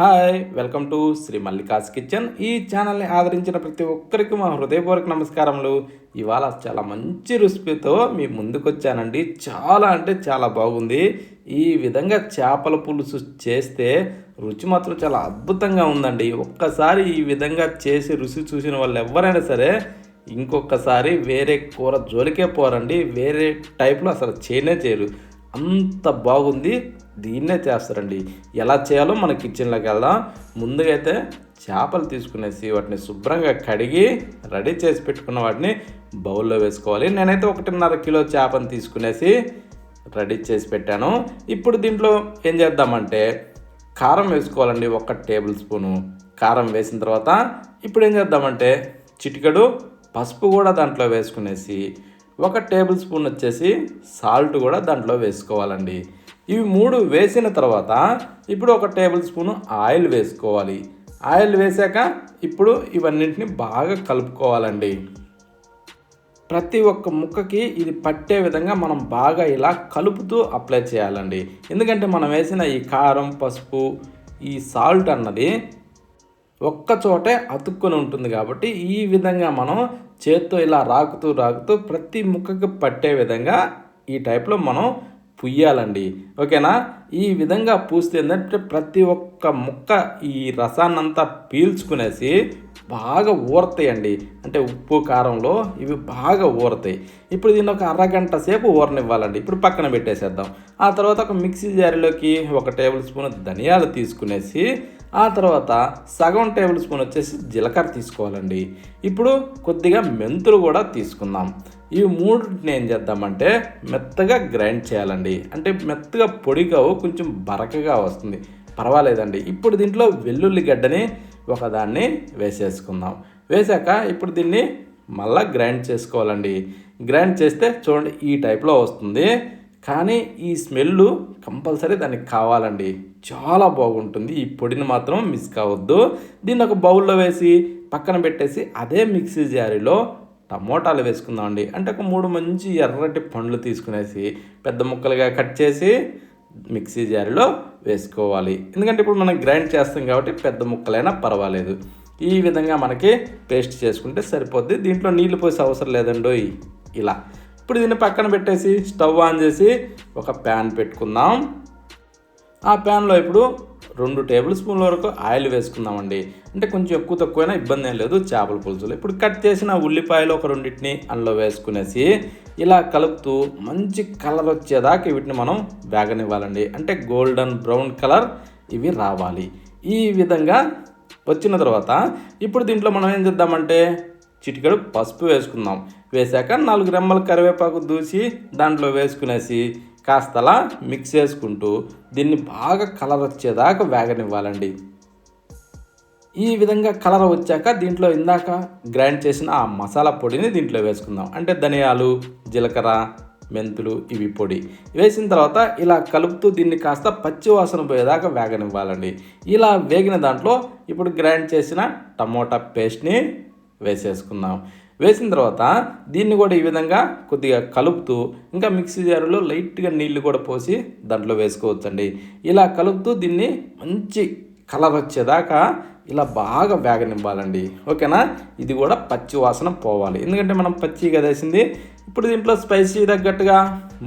Hi welcome to Shri Mallika's kitchen. ఈ ఛానల్ని ఆదరించిన ప్రతి ఒక్కరికి మా హృదయపూర్వక నమస్కారములు. ఇవాళ చాలా మంచి రెసిపీతో మీ ముందుకు వచ్చానండి. చాలా అంటే చాలా బాగుంది. ఈ విధంగా చేపల పులుసు చేస్తే రుచి మాత్రం చాలా అద్భుతంగా ఉందండి. ఒక్కసారి ఈ విధంగా చేసి రుచి చూసిన వాళ్ళు ఎవరైనా సరే ఇంకొకసారి వేరే కూర జోలికే పోరండి. వేరే టైప్లో అసలు చేయరు. అంత బాగుంది. దీన్నే చేస్తారండి. ఎలా చేయాలో మన కిచెన్లోకి వెళ్దాం. ముందుగా అయితే చేపలు తీసుకునేసి వాటిని శుభ్రంగా కడిగి రెడీ చేసి పెట్టుకున్న వాటిని బౌల్లో వేసుకోవాలి. నేనైతే 1.5 కిలో చేపను తీసుకునేసి రెడీ చేసి పెట్టాను. ఇప్పుడు దీంట్లో ఏం చేద్దామంటే కారం వేసుకోవాలండి. 1 టేబుల్ స్పూను కారం వేసిన తర్వాత ఇప్పుడు ఏం చేద్దామంటే చిటికెడు పసుపు కూడా దాంట్లో వేసుకునేసి 1 టేబుల్ స్పూన్ వచ్చేసి సాల్ట్ కూడా దాంట్లో వేసుకోవాలండి. ఇవి 3 వేసిన తర్వాత ఇప్పుడు 1 టేబుల్ స్పూను ఆయిల్ వేసుకోవాలి. ఆయిల్ వేసాక ఇప్పుడు ఇవన్నింటిని బాగా కలుపుకోవాలండి. ప్రతి ఒక్క ముక్కకి ఇది పట్టే విధంగా మనం బాగా ఇలా కలుపుతూ అప్లై చేయాలండి. ఎందుకంటే మనం వేసిన ఈ కారం, పసుపు, ఈ సాల్ట్ అన్నది ఒక్క చోటే అతుక్కొని ఉంటుంది కాబట్టి ఈ విధంగా మనం చేత్తో ఇలా రాకుతూ ప్రతి ముక్కకి పట్టే విధంగా ఈ టైప్లో మనం పుయ్యాలండి. ఓకేనా? ఈ విధంగా పూస్తే ఏంటంటే ప్రతి ఒక్క ముక్క ఈ రసాన్నంతా పీల్చుకునేసి బాగా ఊరతాయండి. అంటే ఉప్పు కారంలో ఇవి బాగా ఊరతాయి. ఇప్పుడు దీన్ని ఒక అరగంట సేపు ఊరనివ్వాలండి. ఇప్పుడు పక్కన పెట్టేసేద్దాం. ఆ తర్వాత ఒక మిక్సీ జారీలోకి 1 టేబుల్ స్పూన్ ధనియాలు తీసుకునేసి ఆ తర్వాత సగం టేబుల్ స్పూన్ వచ్చేసి జీలకర్ర తీసుకోవాలండి. ఇప్పుడు కొద్దిగా మెంతులు కూడా తీసుకుందాం. ఈ మూడింటిని ఏం చేద్దామంటే మెత్తగా గ్రైండ్ చేయాలండి. అంటే మెత్తగా పొడిగావు, కొంచెం బరకగా వస్తుంది, పర్వాలేదండి. ఇప్పుడు దీంట్లో వెల్లుల్లి గడ్డని ఒకదాన్ని వేసేసుకుందాం. వేసాక ఇప్పుడు దీన్ని మళ్ళీ గ్రైండ్ చేసుకోవాలండి. గ్రైండ్ చేస్తే చూడండి ఈ టైప్లో వస్తుంది. కానీ ఈ స్మెల్ కంపల్సరీ దానికి కావాలండి. చాలా బాగుంటుంది. ఈ పొడిని మాత్రం మిస్ కావద్దు. దీన్ని ఒక బౌల్లో వేసి పక్కన పెట్టేసి అదే మిక్సీ జారీలో టమోటాలు వేసుకుందామండి. అంటే ఒక 3 మంచి ఎర్రటి పండ్లు తీసుకునేసి పెద్ద ముక్కలుగా కట్ చేసి మిక్సీ జారీలో వేసుకోవాలి. ఎందుకంటే ఇప్పుడు మనం గ్రైండ్ చేస్తాం కాబట్టి పెద్ద ముక్కలైనా పర్వాలేదు. ఈ విధంగా మనకి పేస్ట్ చేసుకుంటే సరిపోద్ది. దీంట్లో నీళ్లు పోసే అవసరం లేదండో. ఇలా ఇప్పుడు దీన్ని పక్కన పెట్టేసి స్టవ్ ఆన్ చేసి ఒక ప్యాన్ పెట్టుకుందాం. ఆ ప్యాన్లో ఇప్పుడు 2 టేబుల్ స్పూన్ల వరకు ఆయిల్ వేసుకుందామండి. అంటే కొంచెం ఎక్కువ తక్కువైనా ఇబ్బంది ఏం లేదు చేపల పులుసులో. ఇప్పుడు కట్ చేసిన ఉల్లిపాయలు ఒక 2ని అందులో వేసుకునేసి ఇలా కలుపుతూ మంచి కలర్ వచ్చేదాకా వీటిని మనం వేగనివ్వాలండి. అంటే గోల్డెన్ బ్రౌన్ కలర్ ఇవి రావాలి. ఈ విధంగా వచ్చిన తర్వాత ఇప్పుడు దీంట్లో మనం ఏం చేద్దామంటే చిటికెడు పసుపు వేసుకుందాం. వేసాక 4 రెమ్మల కరివేపాకు దూసి దాంట్లో వేసుకునేసి కాస్తలా మిక్స్ చేసుకుంటూ దీన్ని బాగా కలర్ వచ్చేదాకా వేగనివ్వాలండి. ఈ విధంగా కలర్ వచ్చాక దీంట్లో ఇందాక గ్రైండ్ చేసిన ఆ మసాలా పొడిని దీంట్లో వేసుకుందాం. అంటే ధనియాలు, జీలకర్ర, మెంతులు ఇవి పొడి వేసిన తర్వాత ఇలా కలుపుతూ దీన్ని కాస్త పచ్చి వాసన పోయేదాకా వేగనివ్వాలండి. ఇలా వేగిన దాంట్లో ఇప్పుడు గ్రైండ్ చేసిన టమోటా పేస్ట్ని వేసేసుకుందాం. వేసిన తర్వాత దీన్ని కూడా ఈ విధంగా కొద్దిగా కలుపుతూ ఇంకా మిక్సీ జారులో లైట్గా నీళ్లు కూడా పోసి దాంట్లో వేసుకోవచ్చండి. ఇలా కలుపుతూ దీన్ని మంచి కలర్ వచ్చేదాకా ఇలా బాగా వేగనివ్వాలండి. ఓకేనా? ఇది కూడా పచ్చి వాసన పోవాలి. ఎందుకంటే మనం పచ్చిగా వేసింది. ఇప్పుడు దీంట్లో స్పైసీ తగ్గట్టుగా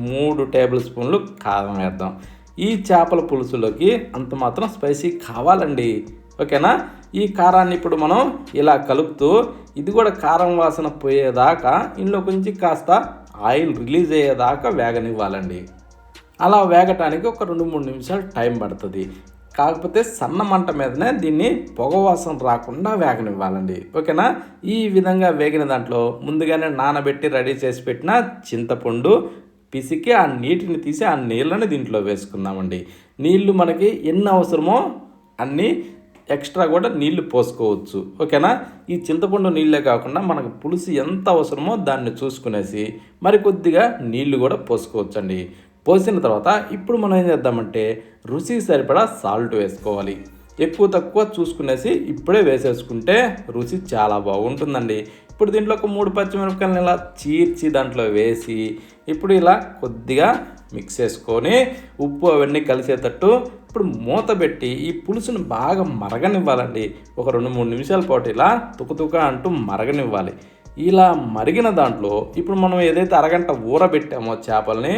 3 టేబుల్ స్పూన్లు కారం వేద్దాం. ఈ చేపల పులుసులోకి అంత మాత్రం స్పైసీ కావాలండి. ఓకేనా? ఈ కారాన్ని ఇప్పుడు మనం ఇలా కలుపుతూ ఇది కూడా కారం వాసన పోయేదాకా ఇందులో కొంచెం కాస్త ఆయిల్ రిలీజ్ అయ్యేదాకా వేగనివ్వాలండి. అలా వేగటానికి ఒక 2-3 నిమిషాలు టైం పడుతుంది. కాకపోతే సన్న మంట మీదనే దీన్ని పొగ వాసన రాకుండా వేగనివ్వాలండి. ఓకేనా? ఈ విధంగా వేగిన దాంట్లో ముందుగానే నానబెట్టి రెడీ చేసి పెట్టిన చింతపండు పిసికి ఆ నీటిని తీసి ఆ నీళ్ళని దీంట్లో వేసుకుందామండి. నీళ్లు మనకి ఎన్ని అవసరమో అన్నీ ఎక్స్ట్రా కూడా నీళ్లు పోసుకోవచ్చు. ఓకేనా? ఈ చింతపండు నీళ్ళే కాకుండా మనకు పులుసు ఎంత అవసరమో దాన్ని చూసుకునేసి మరి కొద్దిగా నీళ్లు కూడా పోసుకోవచ్చండి. పోసిన తర్వాత ఇప్పుడు మనం ఏం చేద్దామంటే రుచికి సరిపడా సాల్ట్ వేసుకోవాలి. ఎక్కువ తక్కువ చూసుకునేసి ఇప్పుడే వేసేసుకుంటే రుచి చాలా బాగుంటుందండి. ఇప్పుడు దీంట్లో ఒక 3 పచ్చిమిరపకాయలను ఇలా చీర్చి దాంట్లో వేసి ఇప్పుడు ఇలా కొద్దిగా మిక్స్ చేసుకొని ఉప్పు అవన్నీ కలిసేటట్టు ఇప్పుడు మూత పెట్టి ఈ పులుసును బాగా మరగనివ్వాలండి. ఒక 2-3 నిమిషాల పాటు ఇలా తుకతుక అంటూ మరగనివ్వాలి. ఇలా మరిగిన దాంట్లో ఇప్పుడు మనం ఏదైతే అరగంట ఊరబెట్టామో చేపల్ని,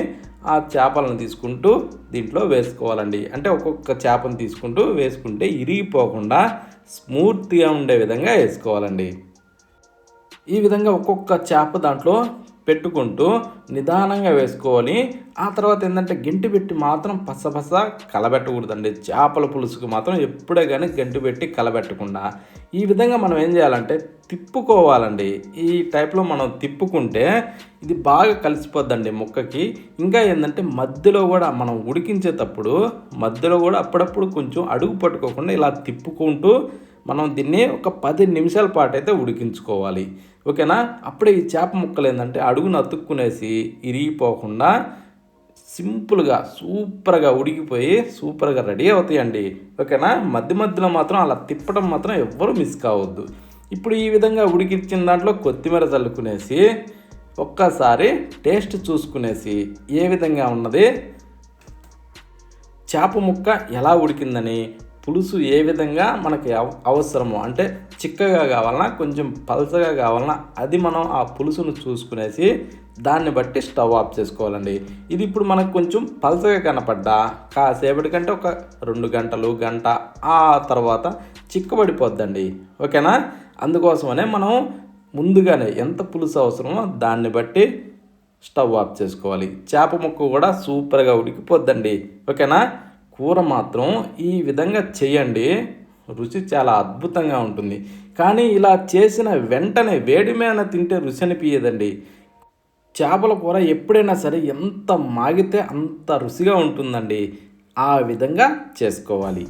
ఆ చేపలను తీసుకుంటూ దీంట్లో వేసుకోవాలండి. అంటే ఒక్కొక్క చేపను తీసుకుంటూ వేసుకుంటే ఇరిగిపోకుండా స్మూత్గా ఉండే విధంగా వేసుకోవాలండి. ఈ విధంగా ఒక్కొక్క చేప దాంట్లో పెట్టుకుంటూ నిదానంగా వేసుకోవాలి. ఆ తర్వాత ఏంటంటే గెంటి పెట్టి మాత్రం పసపస కలబెట్టకూడదండి. చేపల పులుసుకు మాత్రం ఎప్పుడే కానీ గెంటి పెట్టి కలబెట్టకుండా ఈ విధంగా మనం ఏం చేయాలంటే తిప్పుకోవాలండి. ఈ టైప్లో మనం తిప్పుకుంటే ఇది బాగా కలిసిపోద్దండి ముక్కకి. ఇంకా ఏంటంటే మధ్యలో కూడా మనం ఉడికించేటప్పుడు మధ్యలో కూడా అప్పుడప్పుడు కొంచెం అడుగు పట్టుకోకుండా ఇలా తిప్పుకుంటూ మనం దీన్ని ఒక 10 నిమిషాల పాటు అయితే ఉడికించుకోవాలి. ఓకేనా? అప్పుడే ఈ చేప ముక్కలు ఏంటంటే అడుగున అతుక్కునేసి ఇరిగిపోకుండా సింపుల్గా సూపర్గా ఉడికిపోయి సూపర్గా రెడీ అవుతాయండి. ఓకేనా? మధ్య మధ్యలో మాత్రం అలా తిప్పడం మాత్రం ఎవ్వరూ మిస్ కావద్దు. ఇప్పుడు ఈ విధంగా ఉడికించిన దాంట్లో కొత్తిమీర చల్లుకునేసి ఒక్కసారి టేస్ట్ చూసుకునేసి ఏ విధంగా ఉన్నది, చేప ముక్క ఎలా ఉడికిందని, పులుసు ఏ విధంగా మనకి అవసరమో అంటే చిక్కగా కావాలన్నా కొంచెం పలచగా కావాలన్నా అది మనం ఆ పులుసును చూసుకునేసి దాన్ని బట్టి స్టవ్ ఆఫ్ చేసుకోవాలండి. ఇది ఇప్పుడు మనకు కొంచెం పలచగా కనపడ్డా కాసేపటికంటే ఒక 2 గంటలు గంట ఆ తర్వాత చిక్కబడిపోద్దండి. ఓకేనా? అందుకోసమనే మనం ముందుగానే ఎంత పులుసు అవసరమో దాన్ని బట్టి స్టవ్ ఆఫ్ చేసుకోవాలి. చేప ముక్క కూడా సూపర్గా ఉడికిపోద్దండి. ఓకేనా? కూర మాత్రం ఈ విధంగా చేయండి, రుచి చాలా అద్భుతంగా ఉంటుంది. కానీ ఇలా చేసిన వెంటనే వేడి మీద తింటే రుచి అనిపించదండి. చేపల కూర ఎప్పుడైనా సరే ఎంత మాగితే అంత రుచిగా ఉంటుందండి. ఆ విధంగా చేసుకోవాలి.